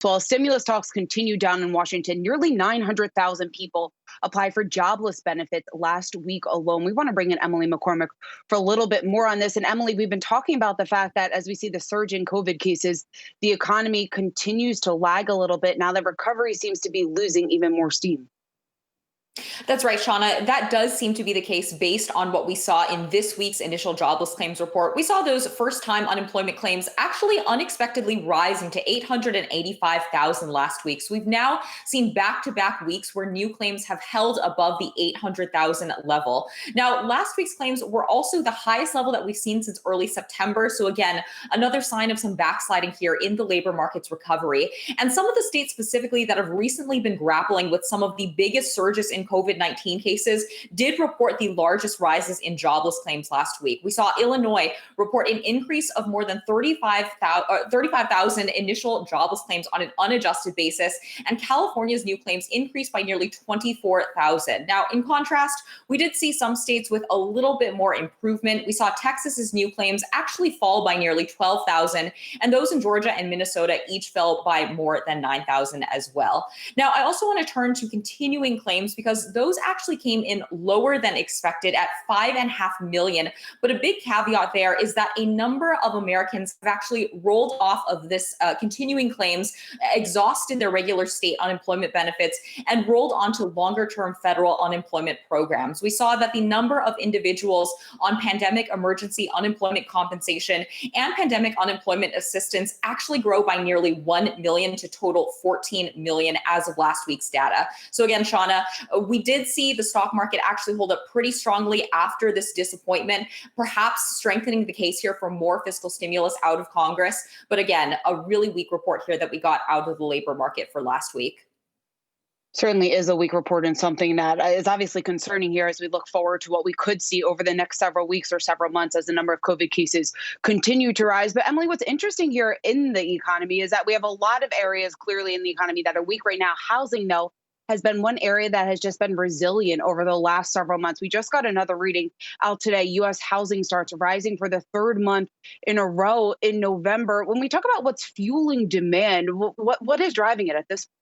While stimulus talks continue down in Washington, nearly 900,000 people applied for jobless benefits last week alone. We want to bring in Emily McCormick for a little bit more on this. And Emily, we've been talking about the fact that as we see the surge in COVID cases, the economy continues to lag a little bit. Now that recovery seems to be losing even more steam. That's right, Shauna. That does seem to be the case based on what we saw in this week's initial jobless claims report. We saw those first-time unemployment claims actually unexpectedly rising to 885,000 last week. So we've now seen back-to-back weeks where new claims have held above the 800,000 level. Now, last week's claims were also the highest level that we've seen since early September. So again, another sign of some backsliding here in the labor market's recovery. And some of the states specifically that have recently been grappling with some of the biggest surges in COVID-19 cases did report the largest rises in jobless claims last week. We saw Illinois report an increase of more than 35,000 initial jobless claims on an unadjusted basis, and California's new claims increased by nearly 24,000. Now, in contrast, we did see some states with a little bit more improvement. We saw Texas's new claims actually fall by nearly 12,000, and those in Georgia and Minnesota each fell by more than 9,000 as well. Now, I also want to turn to continuing claims because those actually came in lower than expected at 5.5 million. But a big caveat there is that a number of Americans have actually rolled off of this continuing claims, exhausted their regular state unemployment benefits, and rolled onto longer-term federal unemployment programs. We saw that the number of individuals on pandemic emergency unemployment compensation and pandemic unemployment assistance actually grow by nearly 1 million to total 14 million as of last week's data. So again, Shauna, we did see the stock market actually hold up pretty strongly after this disappointment, perhaps strengthening the case here for more fiscal stimulus out of Congress. But again, a really weak report here that we got out of the labor market for last week. Certainly is a weak report and something that is obviously concerning here as we look forward to what we could see over the next several weeks or several months as the number of COVID cases continue to rise. But Emily, what's interesting here in the economy is that we have a lot of areas clearly in the economy that are weak right now. Housing, though, has been one area that has just been resilient over the last several months. We just got another reading out today. U.S. housing starts rising for the third month in a row in November. When we talk about what's fueling demand, what is driving it at this point?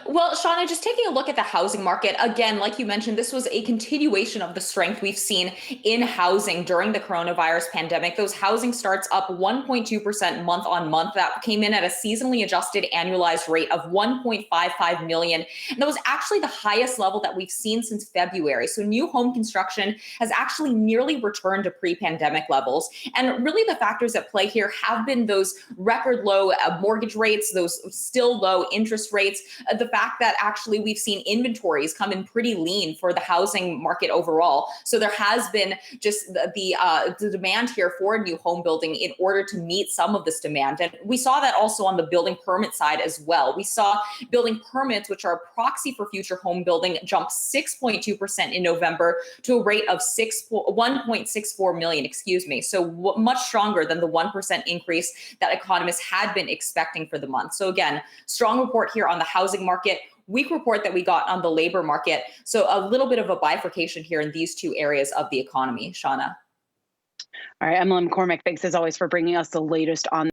Well, Shauna, just taking a look at the housing market, again, like you mentioned, this was a continuation of the strength we've seen in housing during the coronavirus pandemic. Those housing starts up 1.2% month on month. That came in at a seasonally adjusted annualized rate of 1.55 million. And that was actually the highest level that we've seen since February. So new home construction has actually nearly returned to pre-pandemic levels. And really the factors at play here have been those record low mortgage rates, those still low interest rates, the fact that actually we've seen inventories come in pretty lean for the housing market overall. So there has been just the demand here for new home building in order to meet some of this demand. And we saw that also on the building permit side as well. We saw building permits, which are a proxy for future home building, jump 6.2% in November to a rate of 1.64 million, So much stronger than the 1% increase that economists had been expecting for the month. So again, strong report here on the housing market, weak report that we got on the labor market. So a little bit of a bifurcation here in these two areas of the economy, Shauna. All right, Emily McCormick, thanks as always for bringing us the latest on